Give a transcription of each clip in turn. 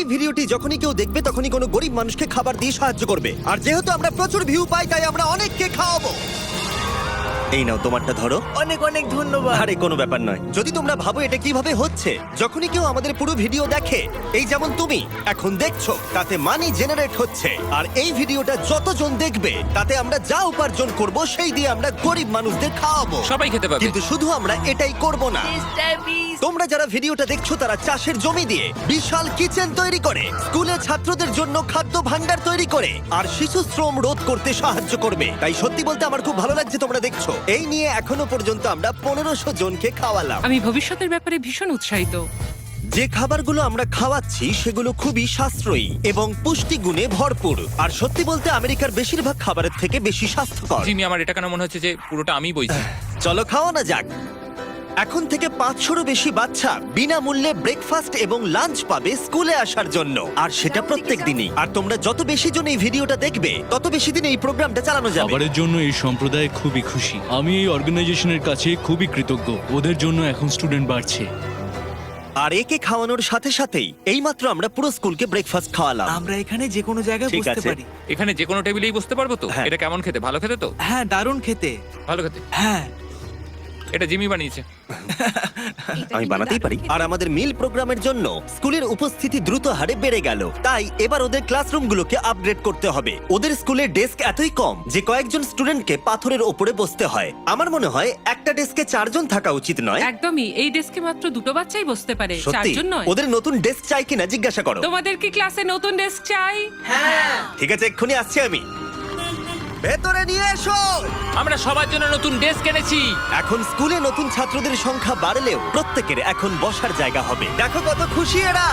এই ভিডিওটি যখনই কেউ দেখবে তখনই কোনো গরিব মানুষকে খাবার দিয়ে সাহায্য করবে। আর যেহেতু আমরা প্রচুর ভিউ পাই তাই আমরা অনেককে খাওয়াবো। এই নাও তোমারটা ধরো। অনেক অনেক ধন্যবাদ। আরে কোনো ব্যাপার নয়। যদি তোমরা ভাবো এটা কিভাবে হচ্ছে, যখনই কেউ আমাদের পুরো ভিডিও দেখে, এই যেমন তুমি এখন দেখছো, তাতে মানি জেনারেট হচ্ছে। আর এই ভিডিওটা যতজন দেখবে তাতে আমরা যা উপার্জন করব সেই দিয়ে আমরা গরিব মানুষদের খাওয়াবো। সবাই খেতে পাবে। কিন্তু শুধু আমরা এটাই করব না। তোমরা যারা ভিডিওটা দেখছো তারা চাষের জমি দিয়ে বিশাল কিচেন তৈরি করে, স্কুলে ছাত্রদের জন্য খাদ্য ভাণ্ডার তৈরি করে, আর শিশু শ্রম রোধ করতে সাহায্য করবে। তাই সত্যি বলতে আমার খুব ভালো লাগছে তোমরা দেখছো। এই নিয়ে এখনো পর্যন্ত আমরা 1500 জনকে খাওয়ালাম। আমি ভবিষ্যতের ব্যাপারে ভীষণ উৎসাহিত। যে খাবারগুলো আমরা খাওয়াচ্ছি সেগুলো খুবই সাশ্রয়ী এবং পুষ্টিগুণে ভরপুর। আর সত্যি বলতে আমেরিকার বেশিরভাগ খাবারের থেকে বেশি স্বাস্থ্যকর। জিমি, আমার এটা কেন মনে হচ্ছে যে পুরোটা আমিই বইছি। চলো খাওয়ানো যাক। এখন থেকে 500-রও বেশি বাচ্চা বিনামূল্যে ব্রেকফাস্ট এবং লাঞ্চ পাবে স্কুলে আসার জন্য, আর সেটা প্রত্যেক দিনই। আর তোমরা যত বেশি জন এই ভিডিওটা দেখবে তত বেশি দিন এই প্রোগ্রামটা চালানো যাবে। খাবারের জন্য এই সম্প্রদায় খুবই খুশি। আমি এই অর্গানাইজেশনের কাছে খুবই কৃতজ্ঞ। ওদের জন্য এখন স্টুডেন্ট বাড়ছে। আর একে খাওয়ানোর সাথে সাথেই এইমাত্র আমরা পুরো স্কুলকে ব্রেকফাস্ট খাওয়ালাম। আমরা এখানে যে কোনো জায়গায় ঠিক বসতে আছে। পারি। এখানে যে কোনো টেবিলেই বসতে পারবো তো? হ্যাঁ। এটা কেমন খেতে? ভালো খেতে তো? হ্যাঁ, দারুণ খেতে। ভালো খেতে। হ্যাঁ, এটা জিমি বানিয়েছে। আমি বানাতেই পারি। আর আমাদের মিল প্রোগ্রামের জন্য স্কুলের উপস্থিতি দ্রুত হারে বেড়ে গেল। তাই এবার ওদের ক্লাসরুমগুলোকে আপগ্রেড করতে হবে। ওদের স্কুলের ডেস্ক এতই কম যে কয়েকজন স্টুডেন্টকে পাথরের ওপরে বসতে হয়। আমার মনে হয় একটা ডেস্কে 4 জন থাকা উচিত নয়। একদমই, এই ডেস্কে মাত্র 2টো বাচ্চাই বসতে পারে, সত্যি 4 জন নয়। ওদের নতুন ডেস্ক চাই কিনা জিজ্ঞাসা করো। তোমাদের কি ক্লাসে নতুন ডেস্ক চাই? ঠিক আছে, এক্ষুনি আসছি আমি। ভেতরে নিয়ে এসো। আমরা সবার জন্য নতুন ডেস্ক এনেছি। এখন স্কুলে নতুন ছাত্রদের সংখ্যা বাড়লেও প্রত্যেকের এখন বসার জায়গা হবে। দেখো কত খুশি এরা।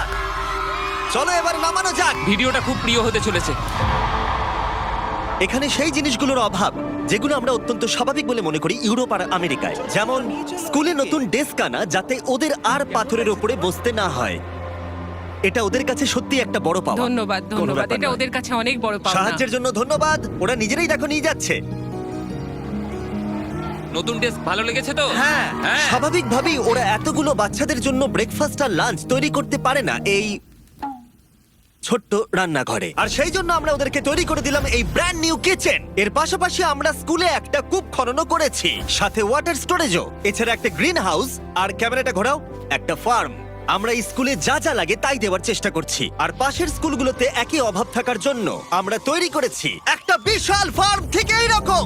চলো এবার নামানো যাক। ভিডিওটা খুব প্রিয় হতে চলেছে। এখানে সেই জিনিসগুলোর অভাব যেগুলো আমরা অত্যন্ত স্বাভাবিক বলে মনে করি ইউরোপ আর আমেরিকায়। যেমন স্কুলে নতুন ডেস্ক আনা যাতে ওদের আর পাথরের ওপরে বসতে না হয়। এটা ওদের কাছে সত্যি একটা বড় পাওয়া। ধন্যবাদ, কোনো ধন্যবাদ। ব্যাপার এটা নয়। ওদের কাছে অনেক বড় পাওনা। সাহায্যের জন্য ধন্যবাদ। ওরা নিজেরাই দেখো নিয়ে যাচ্ছে। নতুন ডেস্ক ভালো লেগেছে তো? হ্যাঁ, হ্যাঁ। স্বাভাবিকভাবেই ওরা এতগুলো বাচ্চাদের জন্য ব্রেকফাস্ট আর লাঞ্চ তৈরি করতে পারে না এই ছোট্ট রান্নাঘরে। আর সেই জন্য আমরা ওদেরকে তৈরি করে দিলাম এই ব্র্যান্ড নিউ কিচেন। এর পাশাপাশি আমরা স্কুলে একটা কূপ খননও করেছি, সাথে ওয়াটার স্টোরেজও। এছাড়া একটা গ্রিন হাউস, আর ক্যামেরাটা ঘোরাও, একটা ফার্ম। আমরা এই স্কুলে যা যা লাগে তাই দেওয়ার চেষ্টা করছি। আর পাশের স্কুলগুলোতে একই অভাব থাকার জন্য আমরা তৈরি করেছি একটা বিশাল ফার্ম থেকে এইরকম।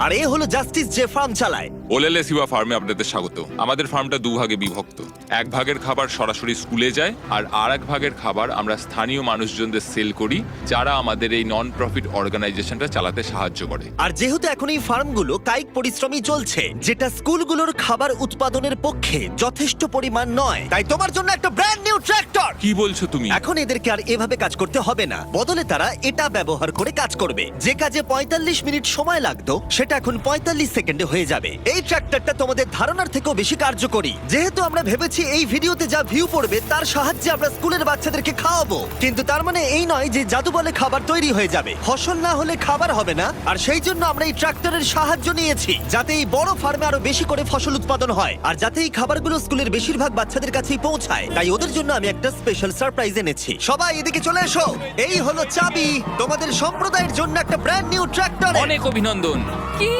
আর এ হলো জাস্টিস যে ফার্ম চালায়। ওলেলে সিবা ফার্মে আপনাদের স্বাগত। আমাদের ফার্মটা 2 ভাগে বিভক্ত। 1 ভাগের খাবার সরাসরি স্কুলে যায়, আর আরেক ভাগের খাবার আমরা স্থানীয় মানুষজনদের সেল করি, যারা আমাদের এই নন প্রফিট অর্গানাইজেশনটা চালাতে সাহায্য করে। আর যেহেতু এখন এই ফার্মগুলো কায়িক পরিশ্রমই চলছে, যেটা স্কুলগুলোর খাবার উৎপাদনের পক্ষে যথেষ্ট পরিমাণ নয়, তাই তোমার জন্য একটা ব্র্যান্ড নিউ ট্র্যাক্টর। কি বলছো তুমি? এখন এদেরকে আর এভাবে কাজ করতে হবে না, বদলে তারা এটা ব্যবহার করে কাজ করবে। যে কাজে 45 মিনিট সময় লাগতো সেটা এখন 45 সেকেন্ডে হয়ে যাবে। এই ট্র্যাক্টরটা তোমাদের ধারণার থেকেও বেশি কার্যকরী। যেহেতু আমরা ভেবেছি এই ভিডিওতে যা ভিউ পড়বে তার সাহায্যে আমরা স্কুলের বাচ্চাদেরকে খাওয়াবো, কিন্তু তার মানে এই নয় যে জাদু বলে খাবার তৈরি হয়ে যাবে। ফসল না হলে খাবার হবে না। আর সেই জন্য আমরা এই ট্র্যাক্টরের সাহায্য নিয়েছি, যাতে এই বড় ফার্মে আরো বেশি করে ফসল উৎপাদন হয়, আর যাতে এই খাবারগুলো স্কুলের বেশিরভাগ বাচ্চাদের কাছেই পৌঁছায়। তাই ওদের জন্য আমি একটা স্পেশাল সারপ্রাইজ এনেছি। সবাই এদিকে চলে এসো। এই হলো চাবি তোমাদের সম্প্রদায়ের জন্য একটা ব্র্যান্ড নিউ ট্র্যাক্টর। অনেক অভিনন্দন। কি?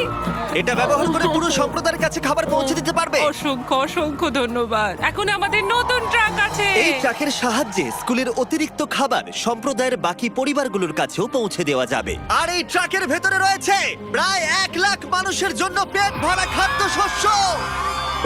এটা ব্যবহার করে পুরো সম্প্রদায়ের কাছে খাবার পৌঁছে দিতে পারবে। অসংখ্য অসংখ্য ধন্যবাদ। এখন আমাদের নতুন ট্রাক আছে। এই ট্রাকের সাহায্যে স্কুলের অতিরিক্ত খাবার সম্প্রদায়ের বাকি পরিবারগুলোর কাছেও পৌঁছে দেওয়া যাবে। আর এই ট্রাকের ভেতরে রয়েছে প্রায় 1 লাখ মানুষের জন্য পেট ভরা খাদ্যশস্য।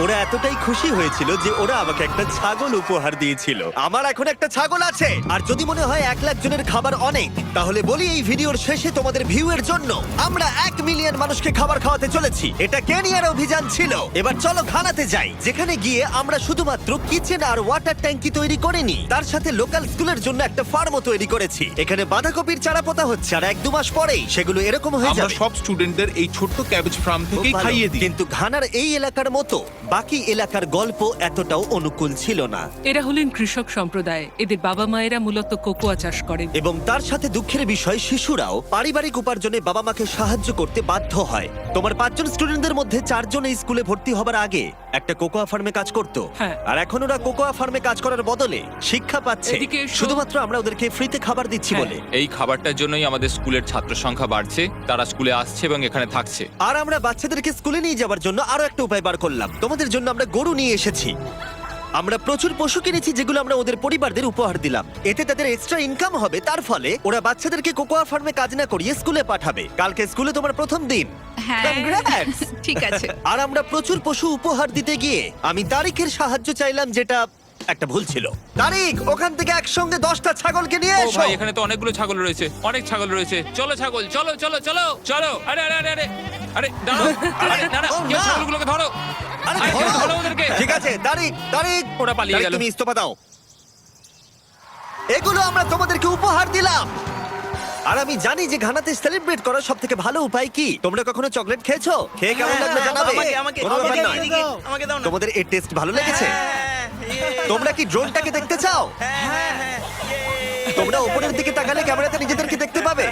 ওরা এতটাই খুশি হয়েছিল যে ওরা আমাকে একটা ছাগল উপহার দিয়েছিল। আমার এখন একটা ছাগল আছে। আর যদি মনে হয় 1 লাখ জনের খাবার অনেক, তাহলে বলি এই ভিডিওর শেষে তোমাদের ভিউ এর জন্য আমরা 1 মিলিয়ন মানুষকে খাবার খাওয়াতে চলেছি। এটা কেনিয়ার অভিযান ছিল। এবার চলো ঘানাতে যাই, যেখানে গিয়ে আমরা শুধুমাত্র কিচেন আর ওয়াটার ট্যাঙ্কি তৈরি করিনি, তার সাথে লোকাল স্কুলের জন্য একটা ফার্মও তৈরি করেছি। এখানে বাঁধাকপির চারা পোতা হচ্ছে, আর 1-2 মাস পরেই সেগুলো এরকম হয়ে আমরা যাবে। সব স্টুডেন্টদের এই ছোট্ট ক্যাবেজ ফার্ম খুব থেকেই ভালো। খাইয়ে দিই। কিন্তু ঘানার এই এলাকার মতো বাকি এলাকার গল্প এতটাও অনুকূল ছিল না। এরা হলেন কৃষক সম্প্রদায়। এদের বাবা মায়েরা মূলত কোকোয়া চাষ করেন। এবং তার সাথে দুঃখের বিষয়, শিশুরাও পারিবারিক উপার্জনে বাবা মাকে সাহায্য করতে বাধ্য হয়। তোমার 5 জন স্টুডেন্টদের মধ্যে 4 জন এই স্কুলে ভর্তি হবার আগে একটা কোকোয়া ফার্মে কাজ করত। হ্যাঁ। আর এখন ওরা কোকোয়া ফার্মে কাজ করার বদলে শিক্ষা পাচ্ছে, এদিকে এসো। শুধুমাত্র আমরা ওদেরকে ফ্রিতে খাবার দিচ্ছি হ্যাঁ। বলে। এই খাবারটার জন্যই আমাদের স্কুলের ছাত্র সংখ্যা বাড়ছে, তারা স্কুলে আসছে এবং এখানে থাকছে। আর আমরা বাচ্চাদেরকে স্কুলে নিয়ে যাওয়ার জন্য আরো একটা উপায় বার করলাম। তোমাদের জন্য আমরা গরু নিয়ে এসেছি। আমরা প্রচুর পশু কিনেছি যেগুলো আমরা ওদের পরিবারদের উপহার দিলাম। এতে তাদের এক্সট্রা ইনকাম হবে, তার ফলে ওরা বাচ্চাদেরকে কোকোয়া ফার্মে কাজ না করিয়ে স্কুলে পাঠাবে। কালকে স্কুলে তোমার প্রথম দিন। হ্যাঁ। Congrats! ঠিক আছে। আর আমরা প্রচুর পশু উপহার দিতে গিয়ে আমি তারিখের সাহায্য চাইলাম, যেটা একটা ভুল ছিল। তারিখ, ওখান থেকে একসঙ্গে 10টা ছাগলকে নিয়ে ও এসো। ভাই, এখানে তো অনেকগুলো ছাগল রয়েছে, অনেক ছাগল রয়েছে। চলো ছাগল, চলো চলো চলো চলো। আরে আরে আরে আরে আরে দাঁড়াও, আরে না না, ও কেউ না। ছাগলগুলোকে ধরো। আরে আরে ধরো। ধরো ওদেরকে। ঠিক আছে, তারিখ তারিখ, ওরা পালিয়ে তারিখ, গেল। তুমি ইস্তফা দাও। এগুলো আমরা তোমাদেরকে উপহার দিলাম। আর আমি জানি যে ঘানাতে সেলিব্রেট করার সব থেকে ভালো উপায় কি। তোমরা কখনো চকলেট খেয়েছো? খেয়ে কেমন লাগলো জানাবে। কোনো ব্যাপার নয়। আমাকে দাও না। তোমাদের এর টেস্ট ভালো লেগেছে? তোমরা কি ড্রোনটাকে দেখতে চাও? তোমরা উপরের দিকে তাকালে ক্যামেরাতে নিজেদেরকে দেখতে পাবে।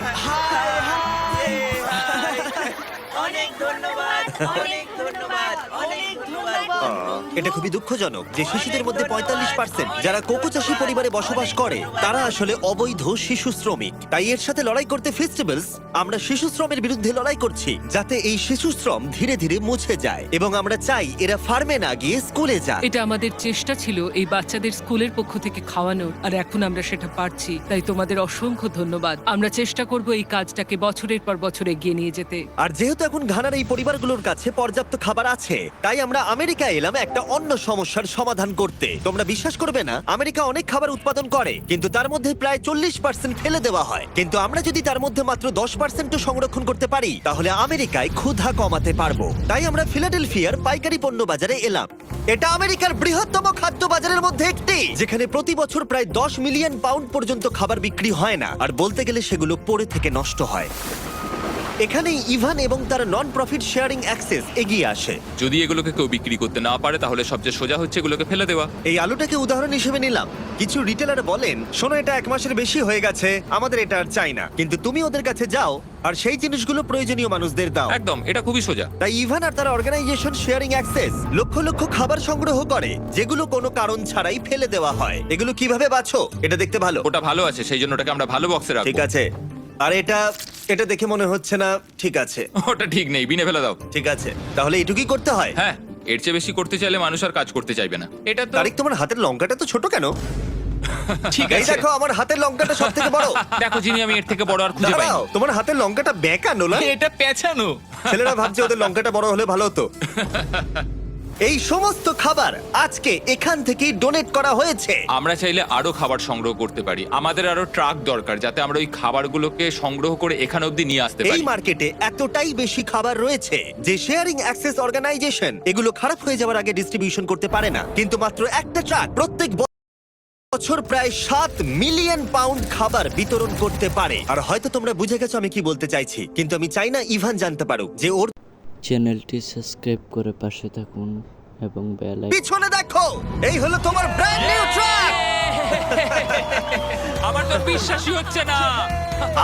অনেক ধন্যবাদ, অনেক ধন্যবাদ, অনেক ধন্যবাদ। এটা খুবই দুঃখজনক যে শিশুদের মধ্যে 45% যারা কোকো চাষী পরিবারে বসবাস করে তারা আসলে অবৈধ শিশু শ্রমিক। তাই এর সাথে লড়াই করতে ফেস্টিভ্যালস আমরা শিশু শ্রমের বিরুদ্ধে লড়াই করছি, যাতে এই শিশু শ্রম ধীরে ধীরে মুছে যায়। এবং আমরা চাই এরা ফার্মে না গিয়ে স্কুলে যায়। এটা আমাদের চেষ্টা ছিল এই বাচ্চাদের স্কুলের পক্ষ থেকে খাওয়ানোর, আর এখন আমরা সেটা পারছি। তাই তোমাদের অসংখ্য ধন্যবাদ। আমরা চেষ্টা করব এই কাজটাকে বছরের পর বছর এগিয়ে নিয়ে যেতে। আর যেহেতু এখন ঘানার এই পরিবারগুলোর কাছে পর্যাপ্ত খাবার আছে, তাই আমরা আমেরিকা এলাম একটা অন্য সমস্যার সমাধান করতে। তোমরা বিশ্বাস করবে না, আমেরিকা অনেক খাবার উৎপাদন করে, কিন্তু তার মধ্যে প্রায় 40% ফেলে দেওয়া হয়। কিন্তু আমরা যদি তার মধ্যে মাত্র 10% সংরক্ষণ করতে পারি, তাহলে আমেরিকায় ক্ষুধা কমাতে পারবো। তাই আমরা ফিলাডেলফিয়ার পাইকারি পণ্য বাজারে এলাম। এটা আমেরিকার বৃহত্তম খাদ্য বাজারের মধ্যে একটি, যেখানে প্রতি বছর প্রায় 10 মিলিয়ন পাউন্ড পর্যন্ত খাবার বিক্রি হয় না, আর বলতে গেলে সেগুলো পড়ে থেকে নষ্ট হয়। এখানেই ইভান এবং তার নন প্রফিট শেয়ারিং অ্যাক্সেস এগিয়ে আসে। যদি এগুলোকে কেউ বিক্রি করতে না পারে, তাহলে সবচেয়ে সোজা হচ্ছে এগুলোকে ফেলে দেওয়া। এই আলুটাকে উদাহরণ হিসেবে নিলাম। কিছু রিটেলার বলেন, শোনো এটা 1 মাসের বেশি হয়ে গেছে, আমাদের এটা আর চাই না। কিন্তু তুমি ওদের কাছে যাও আর সেই জিনিসগুলো প্রয়োজনীয় মানুষদের দাও। একদম, এটা খুবই সোজা। তাই ইভান আর তার organisation sharing access lakh lakh খাবার সংগ্রহ করে, যেগুলো কোনো কারণ ছাড়াই ফেলে দেওয়া হয়। এগুলো কিভাবে বাছো? এটা দেখতে ভালো। ওটা ভালো আছে, সেই জন্য ওটাকে আমরা ভালো বক্সে ঠিক রাখবো। আছে। আর এটা দেখে মনে হচ্ছে না ঠিক আছে। ওটা ঠিক নেই, বিনে ফেলে দাও। ঠিক আছে, তাহলে এটুকুই করতে হয়। হ্যাঁ, এর চেয়ে বেশি করতে চাইলে মানুষ আর কাজ করতে চাইবে না। এটা তো তারিক, তোমার হাতের লঙ্কাটা তো ছোট কেন? ঠিক এই আছে। দেখো, আমার হাতের লঙ্কাটা সব থেকে বড়। দেখো যিনি, আমি এর থেকে বড় আর খুঁজে পাই। দাঁড়াও, তোমার হাতের লঙ্কাটা বেঁকানো না? এটা পেছানো। ছেলেরা ভাবছে ওদের লঙ্কাটা বড় হলে ভালো হতো। এই সমস্ত খাবার আজকে এখান থেকেই ডোনেট করা হয়েছে। আমরা চাইলে আরো খাবার সংগ্রহ করতে পারি। আমাদের আরো ট্রাক দরকার, যাতে আমরা ওই খাবারগুলোকে সংগ্রহ করে এখানে অবধি নিয়ে আসতে এই পারি। মার্কেটে এতটাই বেশি খাবার রয়েছে যে শেয়ারিং অ্যাক্সেস অর্গানাইজেশন এগুলো খারাপ হয়ে যাওয়ার আগে ডিস্ট্রিবিউশন করতে পারে না। কিন্তু মাত্র একটা ট্রাক প্রত্যেক বছর প্রায় 7 মিলিয়ন পাউন্ড খাবার বিতরণ করতে পারে। আর হয়তো তোমরা বুঝে গেছো আমি কি বলতে চাইছি, কিন্তু আমি চাই না ইভান জানতে পারুক যে ওর চ্যানেলটি সাবস্ক্রাইব করে পাশে থাকুন এবং বেল আইকন পিছনে দেখো, এই হলো তোমার ব্র্যান্ড নিউ ট্রাক। আমার তো বিশ্বাসই হচ্ছে না।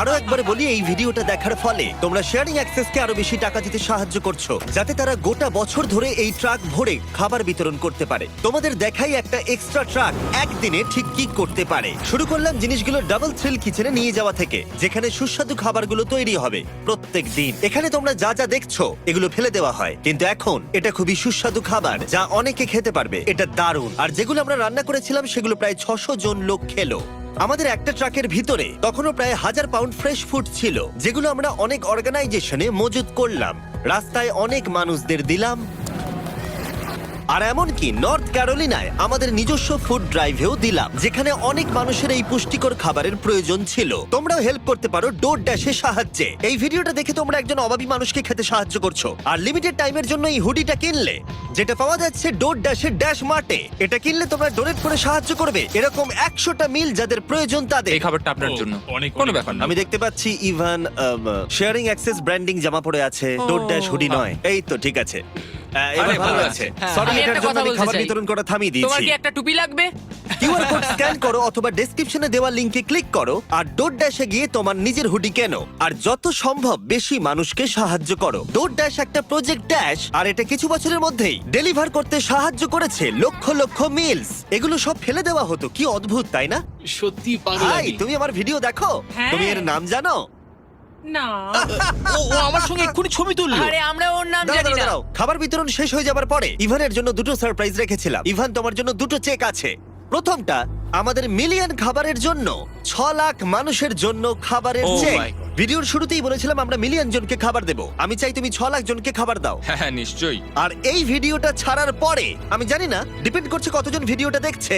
আরো একবার বলি, এই ভিডিওটা দেখার ফলে তোমরা শেয়ারিং অ্যাক্সেসকে আরো বেশি টাকা দিতে সাহায্য করছো, যাতে তারা গোটা বছর ধরে এই ট্রাক ভরে খাবার বিতরণ করতে পারে। তোমাদের দেখাই একটা এক্সট্রা ট্রাক একদিনে ঠিক কি করতে পারে। শুরু করলাম জিনিসগুলো ডাবল থ্রিল কিচেনে নিয়ে যাওয়া থেকে, যেখানে সুস্বাদু খাবারগুলো তৈরি হবে প্রত্যেক দিন। এখানে তোমরা যা যা দেখছো এগুলো ফেলে দেওয়া হয়, কিন্তু এখন এটা খুবই সুস্বাদু খাবার যা অনেকে খেতে পারবে। এটা দারুণ। আর যেগুলো আমরা রান্না করেছিলাম সেগুলো প্রায় 600 জন লোক খেলো। আমাদের একটা ট্রাকের ভিতরে তখনও প্রায় 1000 পাউন্ড ফ্রেশ ফুড ছিল, যেগুলো আমরা অনেক অর্গানাইজেশনে মজুত করলাম, রাস্তায় অনেক মানুষদের দিলাম। আর এমনকি নর্থ ক্যারোলিনায় আমাদের নিজস্ব ফুড ড্রাইভেও দিলাম, যেখানে অনেক মানুষের এই পুষ্টিকর খাবারের প্রয়োজন ছিল। তোমরাও হেল্প করতে পারো ডোর ড্যাশের সাহায্যে। এই ভিডিওটা দেখে তোমরা একজন অভাবী মানুষকে খেতে সাহায্য করছো। আর লিমিটেড টাইমের জন্য এই হুডিটা কিনলে, যেটা পাওয়া যাচ্ছে ডোর ড্যাশের ড্যাশ মার্টে, এটা কিনলে তোমরা ডোনেট করে সাহায্য করবে এরকম 100টা মিল যাদের প্রয়োজন তাদের। এই খাবারটা আপনার জন্য। অনেক কোনো ব্যাপার না। আমি দেখতে পাচ্ছি ইভান শেয়ারিং অ্যাক্সেস ব্র্যান্ডিং জামা পরে আছে, ডোর ড্যাশ হুডি নয়। এই তো ঠিক আছে। এবার আরে, ভালো ভালো আছে। আছে। সরি, আমি এটার একটা জন্য কথা আমি বলতে খাবার চাই। বিতরণ করা থামিয়ে তোমার দিয়েছি। কি একটা টুপি লাগবে? কিউআর কোড স্ক্যান করো অথবা ডেসক্রিপশনে দেওয়া লিংকে ক্লিক করো আর ডোর ড্যাশে গিয়ে তোমার নিজের হুডি কেনো আর যত সম্ভব বেশি মানুষকে সাহায্য করো। ডোর ড্যাশ একটা প্রজেক্ট ড্যাশ আর এটা কিছু বছরের মধ্যেই ডেলিভার করতে সাহায্য করেছে লক্ষ লক্ষ মিলস। এগুলো সব ফেলে দেওয়া হতো, কি অদ্ভুত তাই না? সত্যি ভাই পাগলামি। তুমি আমার ভিডিও দেখো, হ্যাঁ। তুমি এর নাম জানো? না। ও আমার সঙ্গে এক্ষুনি ছবি তুললো। আরে আমরা ওর নাম দাঁড়াও, জানি না। দাঁড়াও। খাবার বিতরণ শেষ হয়ে যাবার পরে ইভানের জন্য দুটো সারপ্রাইজ রেখেছিলাম। ইভান, তোমার জন্য দুটো চেক আছে। প্রথমটা আমাদের মিলিয়ন খাবারের জন্য 6 লাখ মানুষের জন্য খাবারের Oh চেক। my God. ভিডিওর শুরুতেই বলেছিলাম আমরা মিলিয়ন জনকে খাবার দেব। আমি চাই তুমি 6 লাখ জনকে খাবার দাও। হ্যাঁ নিশ্চয়ই। আর এই ভিডিওটা ছাড়ার পরে আমি জানি না, ডিপেন্ড করছে কতজন ভিডিওটা দেখছে,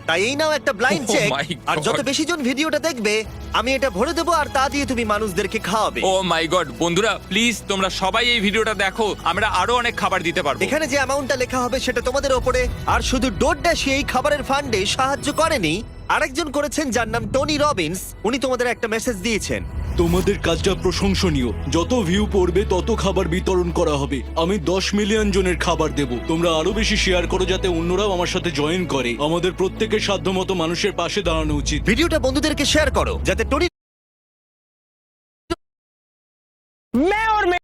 তাই এই নাও একটা ব্লাইন্ড Oh চেক। my আর God. যত বেশি জন ভিডিওটা দেখবে আমি এটা ভরে দেবো আর তা দিয়ে তুমি মানুষদেরকে খাওয়াবে। ও মাই গড, বন্ধুরা প্লিজ তোমরা সবাই এই ভিডিওটা দেখো, আমরা আরো অনেক খাবার দিতে পারবো। এখানে যে অ্যামাউন্টটা লেখা হবে সেটা তোমাদের ওপরে। আর শুধু ডোর ড্যাশই এই খাবারের ফান্ডে সাহায্য করেনি, আরেকজন করেছেন যার নাম টনি রবিন্স। উনি তোমাদের একটা মেসেজ দিয়েছেন। তোমাদের কাজটা প্রশংসনীয়। যত ভিউ পড়বে তত খাবার বিতরণ করা হবে। আমি 10 মিলিয়ন জনের খাবার দেব। তোমরা আরো বেশি শেয়ার করো যাতে অন্যরাও আমার সাথে জয়েন করে। আমাদের প্রত্যেকের সাধ্যমতো মানুষের পাশে দাঁড়ানো উচিত। ভিডিওটা বন্ধুদেরকে শেয়ার করো যাতে টনি